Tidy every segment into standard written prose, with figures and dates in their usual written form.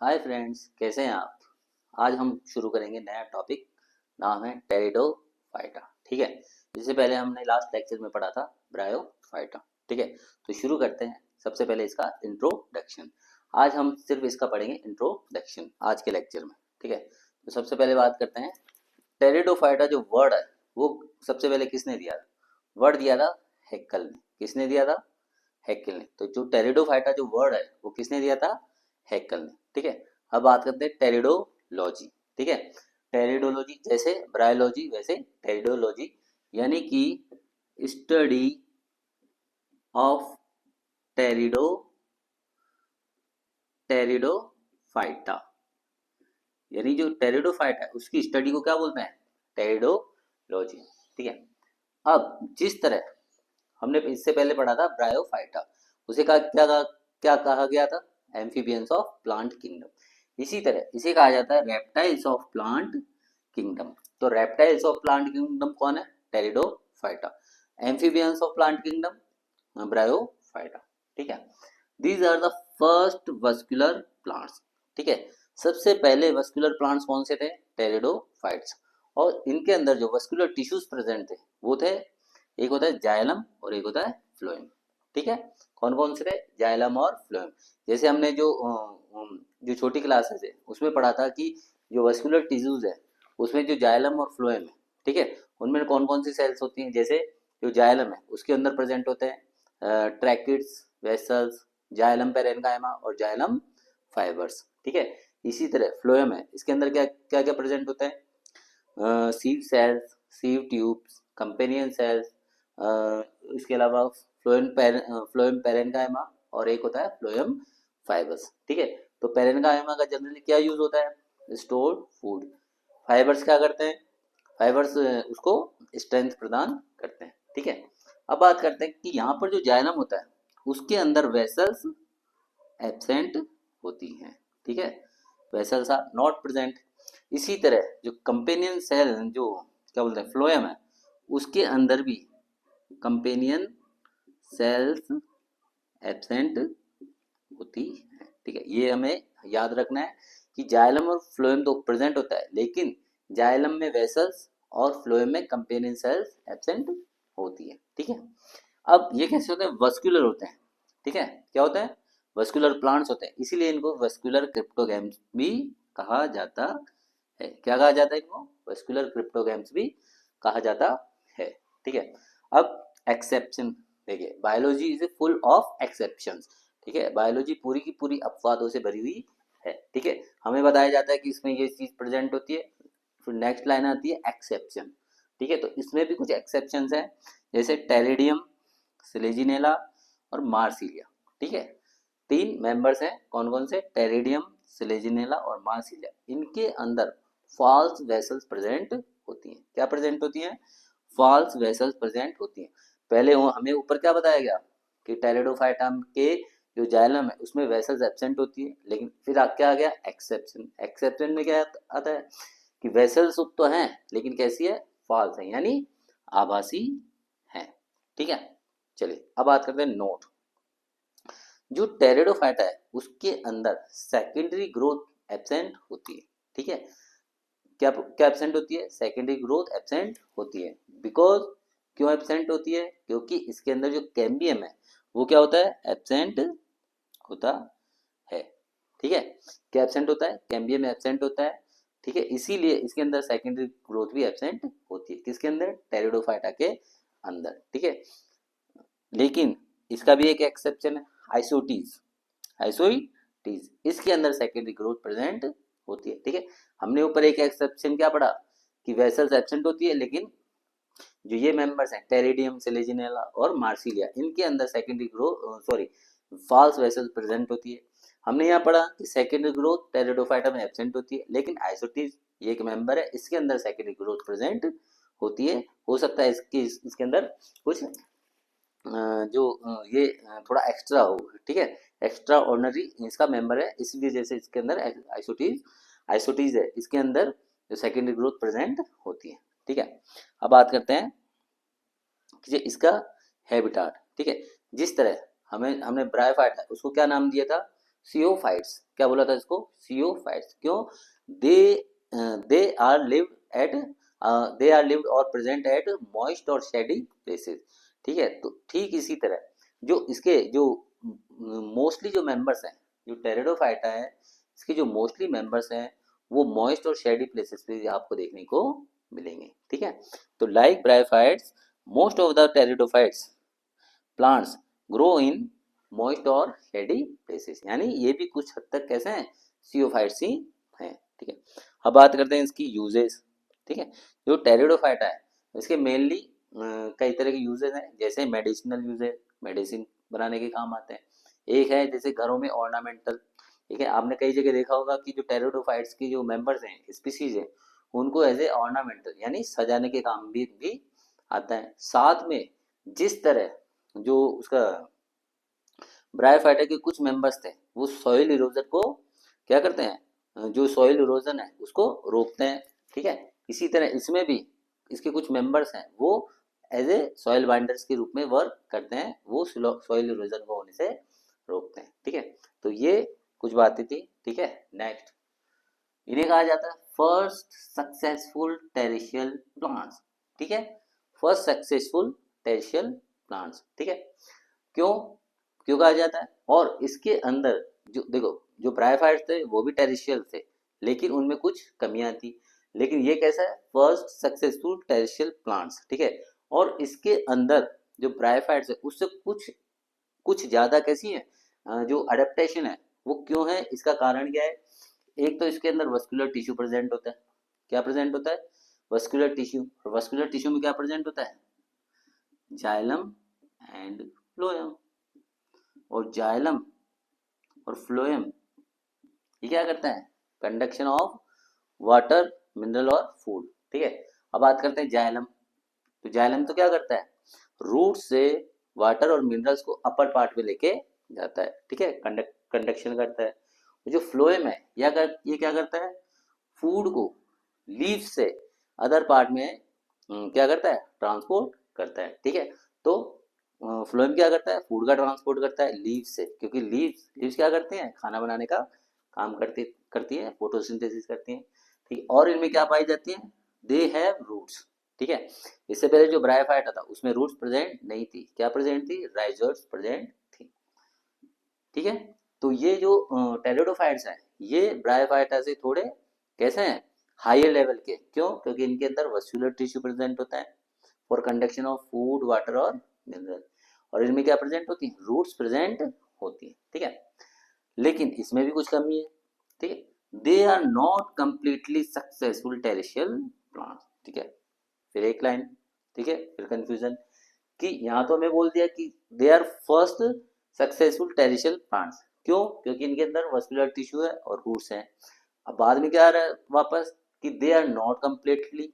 Hi friends, कैसे हैं आप। आज हम शुरू करेंगे नया टॉपिक। नाम है टेरिडोफाइटा। ठीक है। इससे पहले हमने लास्ट लेक्चर में पढ़ा था ब्रायोफाइटा। ठीक है। तो शुरू करते हैं। सबसे पहले इसका इंट्रोडक्शन। आज हम सिर्फ इसका पढ़ेंगे इंट्रोडक्शन आज के लेक्चर में। ठीक है। तो सबसे पहले बात करते हैं टेरिडोफाइटा जो वर्ड है वो सबसे पहले किसने दिया था। वर्ड दिया था हेक्कल ने। किसने दिया था? हेक्कल ने। तो जो टेरिडोफाइटा जो वर्ड है वो किसने दिया था? हेक्कल ने। ठीक है। अब बात करते हैं टेरिडोलॉजी। ठीक है। टेरिडोलॉजी जैसे ब्रायोलॉजी वैसे टेरिडोलॉजी, यानी कि स्टडी ऑफ टेरिडो टेरिडोफाइटा, यानी जो टेरिडोफाइटा है उसकी स्टडी को क्या बोलते हैं? टेरिडोलॉजी। ठीक है। अब जिस तरह हमने इससे पहले पढ़ा था ब्रायोफाइटा, उसे क्या कहा गया था? Amphibians of plant kingdom. इसी तरह इसे कहा जाता है रेप्टाइल्स ऑफ प्लांट किंगडम। तो रेप्टाइल्स ऑफ प्लांट किंगडम कौन है? Pteridophyta. Amphibians of plant kingdom bryophyta. ठीक है। These are the first vascular plants. ठीक है। सबसे पहले वस्कुलर प्लांट्स कौन से थे? टेरिडोफाइट्स। और इनके अंदर जो वस्कुलर टिश्यूज प्रेजेंट थे वो थे, एक होता है जाइलम और एक होता है फ्लोएम। ठीक है। कौन कौन से थे? जाइलम और फ्लोएम। जैसे हमने जो छोटी क्लासेस है उसमें पढ़ा था कि जो वस्कुलर टिश्यूज है उसमें जो जाइलम और फ्लोएम है, ठीक है, उनमें कौन कौन सी सेल्स होती हैं। जैसे जो जाइलम है उसके अंदर प्रेजेंट होते हैं ट्रैकिड्स, वेसल्स, जाइलम पेरेन्काइमा और जाइलम फाइबर्स। ठीक है। इसी तरह फ्लोएम है, इसके अंदर क्या क्या क्या प्रेजेंट होता है? Sieve cells, sieve tubes, companion cells, इसके अलावा फ्लोएम पेरेन्काइमा और एक होता है फ्लोएम फाइबर्स। ठीक है। तो पेरेन्काइमा का जनरली क्या यूज होता है? Stored food. फाइबर्स क्या करते हैं? फाइबर्स उसको स्ट्रेंथ प्रदान करते हैं। ठीक है। अब बात करते हैं कि यहाँ पर जो जाइलम होता है उसके अंदर वेसल्स एब्सेंट होती हैं। ठीक है। Vessels are not present. इसी तरह जो कंपेनियन सेल जो क्या बोलते हैं फ्लोएम है उसके अंदर भी कंपेनियन सेल्स एब्सेंट होती है। ठीक है। ये हमें याद रखना है कि जाइलम और फ्लोएम तो प्रेजेंट होता है, लेकिन जाइलम में वेसल्स और फ्लोएम में कंपेनियन सेल्स एब्सेंट होती है। ठीक है। अब ये कैसे होते हैं? वस्कुलर होते हैं। ठीक है। क्या होता है? वस्कुलर प्लांट्स होते हैं, इसीलिए इनको वस्कुलर क्रिप्टोगैम्स भी कहा जाता है। क्या कहा जाता है इनको? वस्कुलर क्रिप्टोगैम्स भी कहा जाता है। ठीक है। अब एक्सेप्शन देखिए, biology is full of exceptions. ठीक है। बायोलॉजी पूरी की पूरी अपवादों से भरी हुई है। ठीक है। हमें बताया जाता है कि इसमें ये चीज प्रेजेंट होती है, फिर नेक्स्ट लाइन आती है एक्सेप्शन। ठीक है। तो इसमें भी कुछ एक्सेप्शंस हैं, जैसे टेरिडियम, सिलेजिनेला और मार्सिलिया। ठीक है। तीन मेंबर्स हैं, कौन कौन से? टेरिडियम, सिलेजिनेला और मार्सिलिया। इनके अंदर फॉल्स वेसल्स प्रेजेंट होती हैं। क्या प्रेजेंट होती हैं? फॉल्स वेसल्स प्रेजेंट होती हैं। पहले हमें ऊपर क्या बताया गया कि टेरिडोफाइटा के जो जाइलम है उसमें वेसल्स एब्सेंट होती है, लेकिन फिर क्या आ गया? एक्सेप्शन। एक्सेप्शन में क्या आता है कि वेसल्स तो हैं लेकिन कैसी है? फॉल्स है, यानी आभासी है। ठीक है। चलिए अब बात करते हैं नोट। जो टेरिडोफाइटा है उसके अंदर सेकेंडरी ग्रोथ एब्सेंट होती है। ठीक है। क्या क्या एब्सेंट होती है? सेकेंडरी ग्रोथ एब्सेंट होती है। बिकॉज क्यों एब्सेंट होती है? क्योंकि इसके अंदर जो कैम्बियम है वो क्या होता है? एब्सेंट होता है। ठीक है। क्या एब्सेंट होता है? कैम्बियम एब्सेंट होता है। ठीक है। इसीलिए इसके अंदर सेकेंडरी ग्रोथ भी एब्सेंट होती है। किसके अंदर? टेरिडोफाइटा के अंदर। ठीक है। लेकिन इसका भी एक एक्सेप्शन है, आइसोटीज। आइसोटीज इसके अंदर सेकेंडरी ग्रोथ प्रेजेंट होती है। ठीक है। हमने ऊपर एक एक्सेप्शन क्या पढ़ा कि वेसल्स एब्सेंट होती है, लेकिन जो ये मेंबर्स हैं टेरिडियम, सिलेजिनेला और मार्सिलिया, इनके अंदर secondary growth false vessels present होती है। हमने यहाँ पढ़ा कि सेकेंडरी ग्रोथ टेरिडोफाइटा में एब्सेंट होती है, लेकिन आइसोटीज ये एक मेंबर है, इसके अंदर सेकेंडरी ग्रोथ प्रेजेंट होती है। हो सकता है इसके अंदर कुछ जो ये थोड़ा एक्स्ट्रा हो। ठीक है। एक्स्ट्रा ऑर्डिनरी इसका मेंबर है, इसी वजह से इसके अंदर आइसोटीज है, इसके अंदर जो सेकेंडरी ग्रोथ प्रेजेंट होती है। ठीक है। अब बात करते हैं कि इसका हैबिटाट। ठीक है। जिस तरह हमने ब्रायोफाइटा उसको क्या नाम दिया था? सियोफाइट्स, क्या बोला था इसको, सियोफाइट्स। क्यों? They they are lived at they are lived और प्रेजेंट एट मॉइस्ट और शेडी प्लेसेस। ठीक है, तो ठीक इसी तरह जो इसके जो मोस्टली जो मेंबर्स हैं, जो टेरिडोफाइटा है इसके जो मोस्टली मेंबर्स हैं वो मॉइस्ट और शेडी प्लेसेस पे आपको देखने को मिलेंगे। ठीक है, तो like bryophytes most of the pteridophytes plants grow in moist और शेडी प्लेसेस, यानी ये भी कुछ हद तक कैसे हैं, सियोफाइट्स ही हैं। ठीक है, अब बात करते हैं इसकी यूजेस। ठीक है, जो टेरिडोफाइटा है इसके मेनली कई तरह के यूजेस हैं, जैसे मेडिसिनल यूजेस, मेडिसिन बनाने के काम आते हैं। एक है जैसे घरों में ऑर्नामेंटल। ठीक है, आपने कई जगह देखा होगा कि जो टेरिडोफाइट्स की जो मेंबर्स हैं, स्पीसीज हैं, उनको एज ए ऑर्नामेंटल यानी सजाने के काम भी आता है। साथ में जिस तरह जो उसका ब्रायोफाइटा के कुछ मेंबर्स थे वो सॉइल इरोजन को क्या करते हैं, जो सॉइल इरोजन है उसको रोकते हैं। ठीक है, इसी तरह इसमें भी इसके कुछ मेंबर्स हैं वो एज ए सॉइल बाइंडर्स के रूप में वर्क करते हैं, वो सॉइल इरोजन को होने से रोकते हैं। ठीक है, तो ये कुछ बातें थी। ठीक है, नेक्स्ट इन्हें कहा जाता है फर्स्ट सक्सेसफुल टेरेशियल प्लांट्स। ठीक है, फर्स्ट सक्सेसफुल टेरेशियल प्लांट्स। ठीक है, क्यों क्यों कहा जाता है, और इसके अंदर जो देखो जो ब्रायोफाइट्स थे वो भी टेरेशियल थे, लेकिन उनमें कुछ कमियां थी। लेकिन ये कैसा है, फर्स्ट सक्सेसफुल टेरेशियल प्लांट्स। ठीक है, और इसके अंदर जो ब्रायोफाइट्स है उससे कुछ कुछ ज्यादा कैसी है, जो अडेप्टेशन है वो क्यों है, इसका कारण क्या है। एक तो इसके अंदर वस्कुलर टिश्यू प्रेजेंट होता है। क्या प्रेजेंट होता है, वस्कुलर टिश्यू। और वस्कुलर टिश्यू में क्या प्रेजेंट होता है, जाइलम एंड फ्लोएम। और जाइलम और फ्लोएम ये क्या करता है, कंडक्शन ऑफ वाटर, मिनरल और फूड। ठीक है, अब बात करते हैं जाइलम। तो जाइलम तो क्या करता है, रूट से वाटर और मिनरल्स को अपर पार्ट में लेके जाता है। ठीक है, कंडक्शन करता है। जो फ्लोएम है ये क्या करता है, फूड को लीफ से अदर पार्ट में क्या करता है, ट्रांसपोर्ट करता है। ठीक है, तो फ्लोएम क्या करता है, फूड का ट्रांसपोर्ट करता है लीफ से, क्योंकि लीव्स क्या करते हैं, खाना बनाने का काम करती है, फोटोसिंथेसिस करती हैं। ठीक है, और इनमें क्या पाई जाती है, दे हैव रूट्स। ठीक है, इससे पहले जो ब्रायोफाइटा था उसमें रूट्स प्रेजेंट नहीं थी, क्या प्रेजेंट थी, राइजोर्स प्रेजेंट थी। ठीक है, तो ये जो टेरिडोफाइट्स हैं ये ब्रायोफाइटा से थोड़े कैसे हैं, हायर लेवल के। क्यों, क्योंकि इनके अंदर वस्कुलर टिश्यू प्रेजेंट होता है for conduction of food, water और मिनरल। और इनमें क्या प्रेजेंट होती है, रूट्स प्रेजेंट होती है। ठीक है, लेकिन इसमें भी कुछ कमी है। ठीक है, they are not completely successful terrestrial plants. ठीक है, फिर एक लाइन, ठीक है, फिर कंफ्यूजन कि यहाँ तो हमें बोल दिया कि they are first successful terrestrial plants. क्यों, क्योंकि इनके अंदर वस्कुलर टिश्यू है और रूट्स हैं। अब बाद में क्या आ रहा है वापस कि they are not completely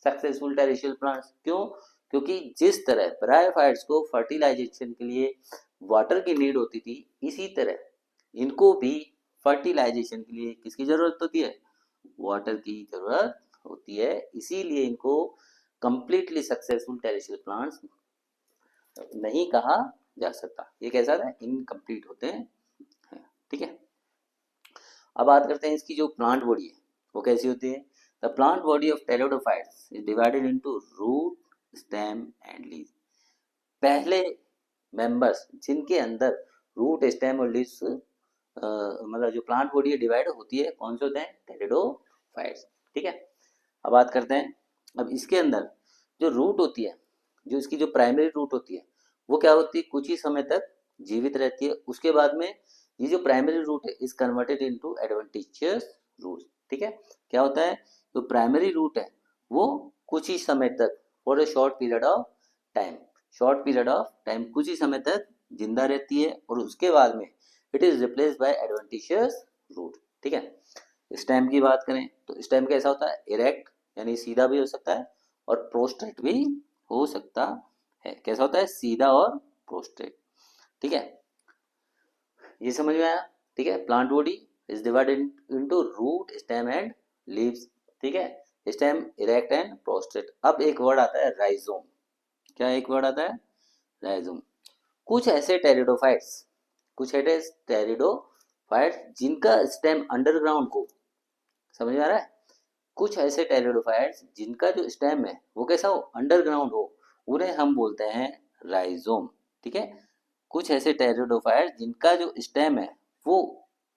successful terrestrial plants. क्यों, क्योंकि जिस तरह ब्रायोफाइट्स को फर्टिलाइजेशन के लिए वाटर की नीड होती थी, इसी तरह इनको भी फर्टिलाइजेशन के लिए किसकी जरूरत होती है, वाटर की जरूरत होती है। इसीलिए इनको कंप्लीटली सक्सेसफुल टेरेशियल प्लांट्स नहीं कहा जा सकता, ये कैसा है, इनकम्प्लीट होते हैं। ठीक है, अब बात करते हैं इसकी जो प्लांट बॉडी है वो कैसी होती है। The plant body of pteridophytes is divided into root, stem and leaves. पहले मेंबर्स जिनके अंदर रूट, स्टेम और लीव्स मतलब जो प्लांट बॉडी है डिवाइड होती है, कौन से होते हैं, टेरिडोफाइट्स। ठीक है, अब बात करते हैं, अब इसके अंदर जो रूट होती है, जो इसकी जो प्राइमरी रूट होती है वो क्या होती है, कुछ ही समय तक जीवित रहती है। उसके बाद में ये जो प्राइमरी रूट है is converted into adventitious root. ठीक है, क्या होता है, जो प्राइमरी रूट है वो कुछ ही समय तक for a short period of time, short period of time कुछ ही समय तक जिंदा रहती है, और उसके बाद में it is replaced by adventitious root. ठीक है, स्टेम की बात करें तो स्टेम कैसा होता है, इरेक्ट यानी सीधा भी हो सकता है और प्रोस्ट्रेट भी हो सकता है। कैसा होता है, सीधा और प्रोस्ट्रेट। ठीक है, ये समझ में आया। ठीक है, plant body is divided into root, stem and leaves. ठीक है, स्टेम, इरेक्ट एंड प्रोस्ट्रेट। अब एक वर्ड आता है राइजोम। क्या एक वर्ड आता है, राइजोम। कुछ ऐसे टेरिडोफाइट्स टेरिडोफाइट्स जिनका स्टेम अंडरग्राउंड को, समझ में आ रहा है, कुछ ऐसे टेरिडोफाइट्स जिनका जो स्टेम है वो कैसा हो, अंडरग्राउंड हो, उन्हें हम बोलते हैं राइजोम। ठीक है, कुछ ऐसे टेरिडोफाइट्स जिनका जो स्टेम है वो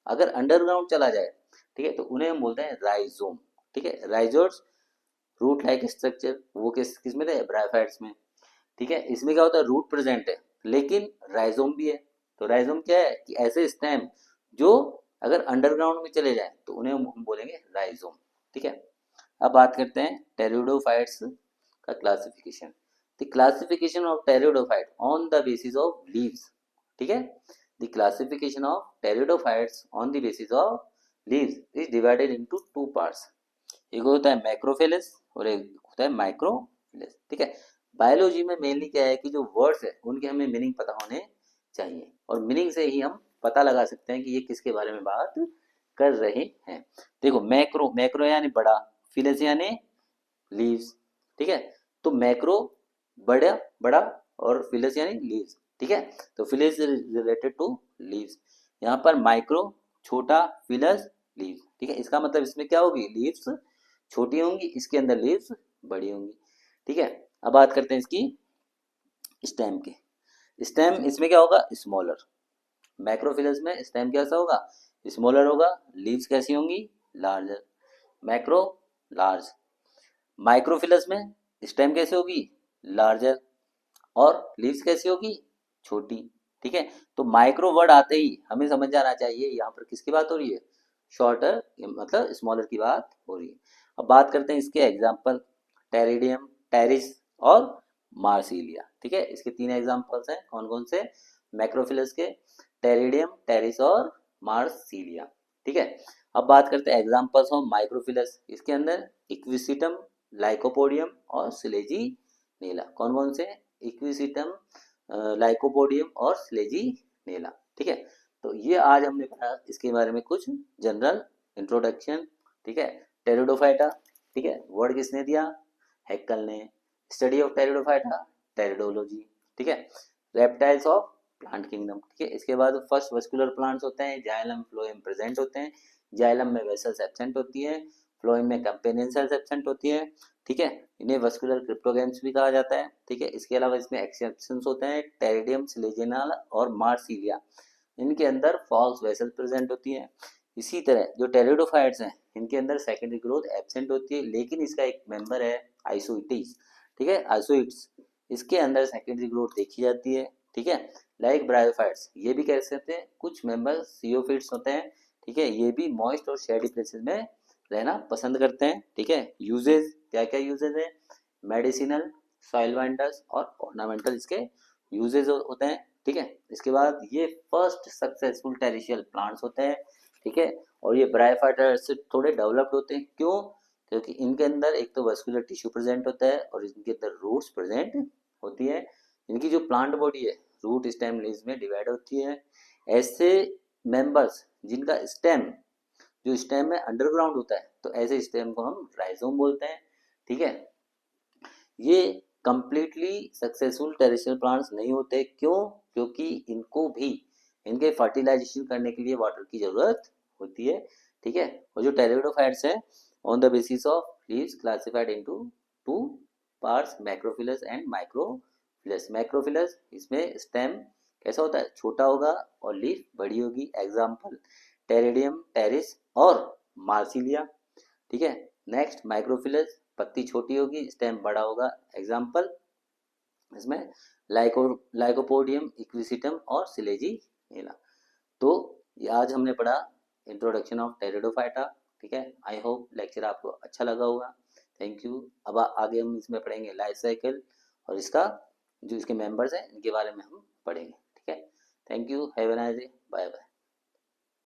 अगर अंडरग्राउंड चला जाए, ठीक है, तो उन्हें हम बोलते हैं राइजोम। ठीक है, राइजोट्स रूट लाइक स्ट्रक्चर, वो किस में थे, ब्रायोफाइट्स में। ठीक है, इसमें क्या होता है, रूट प्रेजेंट है लेकिन राइजोम भी है। तो राइजोम क्या है कि ऐसे स्टेम जो अगर अंडरग्राउंड में चले जाए तो उन्हें हम बोलेंगे राइजोम। ठीक है, अब बात करते हैं टेरिडोफाइट्स का classification. The classification of pteridophyte on the basis of leaves. ठीक है, the classification of pteridophytes on the basis of leaves is divided into two parts. एक होता है मैक्रोफिलस और एक होता है माइक्रोफिलस। ठीक है, बायोलॉजी में मेनली क्या है कि जो वर्ड्स है उनके हमें मीनिंग पता होने चाहिए और मीनिंग से ही हम पता लगा सकते हैं कि ये किसके बारे में बात कर रहे हैं। देखो, मैक्रो, मैक्रो यानी बड़ा, फिलस यानी लीव्स। ठीक है, तो मैक्रो बड़ा बड़ा और फिलस यानी लीव्स। ठीक है, तो फिलस रिलेटेड टू लीव्स, यहाँ पर माइक्रो छोटा, फिलस लीव्स। ठीक है, इसका मतलब इसमें क्या होगी, लीव्स छोटी होंगी, इसके अंदर लीव्स बड़ी होंगी। ठीक है, अब बात करते हैं इसकी स्टेम की। स्टेम इसमें क्या होगा, स्मॉलर। मैक्रोफिलस में स्टेम कैसा होगा, स्मॉलर होगा, लीव्स कैसी होंगी, लार्जर। Macro large. माइक्रोफिलस में स्टेम कैसे होगी, लार्जर, और लीव्स कैसी होगी, छोटी। ठीक है, तो माइक्रो वर्ड आते ही हमें समझ जाना चाहिए यहाँ पर किसकी बात हो रही है, शॉर्टर मतलब स्मॉलर की बात हो रही है। अब बात करते हैं इसके एग्जाम्पल, टेरिडियम, टेरिस और मार्सिलिया। ठीक है, इसके तीन एग्जाम्पल्स हैं, कौन कौन से, मैक्रोफिलस के, टेरिडियम, टेरिस और मार्सिलिया। ठीक है, अब बात करते हैं एग्जाम्पल्स ऑफ माइक्रोफिलस। इसके अंदर इक्विसिटम, लाइकोपोडियम और सिलेजी नीला। कौन कौन से, इक्विसिटम, लाइकोपोडियम और स्लेजी नेला। ठीक है, तो ये आज हमने पढ़ा इसके बारे में कुछ जनरल इंट्रोडक्शन। ठीक है, टेरिडोफाइटा, ठीक है, वर्ड किसने दिया, हैक्कल ने। Study of pteridophyta, pteridology. ठीक है, रेप्टाइल्स ऑफ प्लांट किंगडम। ठीक है, इसके बाद फर्स्ट वस्कुलर प्लांट्स होते हैं, जाइलम फ्लोएम प्रेजेंट होते हैं, जाइलम में वेसल्स एब्सेंट होती है, फ्लोएम में कंपेनियन सेल्स एब्सेंट होती है। ठीक है, इन्हें वस्कुलर क्रिप्टोगेम्स भी कहा जाता है। ठीक है, इसके अलावा इसमें एक्सेप्शंस होते हैं, टेरिडियम, सिलेजिनल और मार्सिलिया, इनके अंदर फॉल्स वेसल प्रेजेंट होती है। इसी तरह जो टेरिडोफाइट्स हैं इनके अंदर सेकेंडरी ग्रोथ एब्सेंट होती है, लेकिन इसका एक मेंबर है आइसोइटिस। ठीक है, आइसोइट्स, इसके अंदर सेकेंडरी ग्रोथ देखी जाती है। ठीक है, लाइक ब्रायोफाइट्स, ये भी कह सकते हैं, कुछ मेंबर सियोफिट्स होते हैं। ठीक है, ये भी मॉइस्ट और शेडी प्लेसेस में रहना पसंद करते हैं। ठीक है, यूजेज, क्या क्या यूजेज है, मेडिसिनल, सॉइल बाइंडर्स और ऑर्नामेंटल इसके यूजेज होते हैं। ठीक है, इसके बाद ये फर्स्ट सक्सेसफुल टेरिशियल प्लांट्स होते हैं। ठीक है, और ये ब्रायोफाइटा से थोड़े डेवलप्ड होते हैं, क्यों, क्योंकि इनके अंदर एक तो वस्कुलर टिश्यू प्रेजेंट होता है और इनके अंदर रूट्स प्रेजेंट होती है। इनकी जो प्लांट बॉडी है रूट स्टेम लीव्स में डिवाइड होती है। ऐसे मेंबर्स जिनका स्टेम, जो स्टेम में अंडरग्राउंड होता है, तो ऐसे स्टेम को हम राइजोम बोलते हैं। ठीक है, ये कंप्लीटली सक्सेसफुल टेरेस्ट्रियल प्लांट्स नहीं होते, क्यों, क्योंकि इनको भी इनके फर्टिलाइजेशन करने के लिए वाटर की जरूरत होती है। ठीक है, और जो टेरिडोफाइट्स है on the basis of leaves classified into two parts, macrophyllous and microphyllous. Macrophyllous, इसमें स्टेम कैसा होता है, छोटा होगा और लीफ बड़ी होगी। एग्जाम्पल टेरिडियम, टेरिस और मार्सिलिया। ठीक है, नेक्स्ट माइक्रोफिलस, पत्ती छोटी होगी, स्टेम बड़ा होगा। एग्जाम्पल इसमें लाइकोपोडियम, इक्विसिटम और सिलेजी नीला। तो ये आज हमने पढ़ा इंट्रोडक्शन ऑफ टेरिडोफाइटा। ठीक है, आई होप लेक्चर आपको अच्छा लगा होगा। Thank you. अब आगे हम इसमें पढ़ेंगे लाइफ साइकिल और इसका जो इसके मेंबर्स हैं इनके बारे में हम पढ़ेंगे। ठीक है, thank you, have a nice day, bye bye.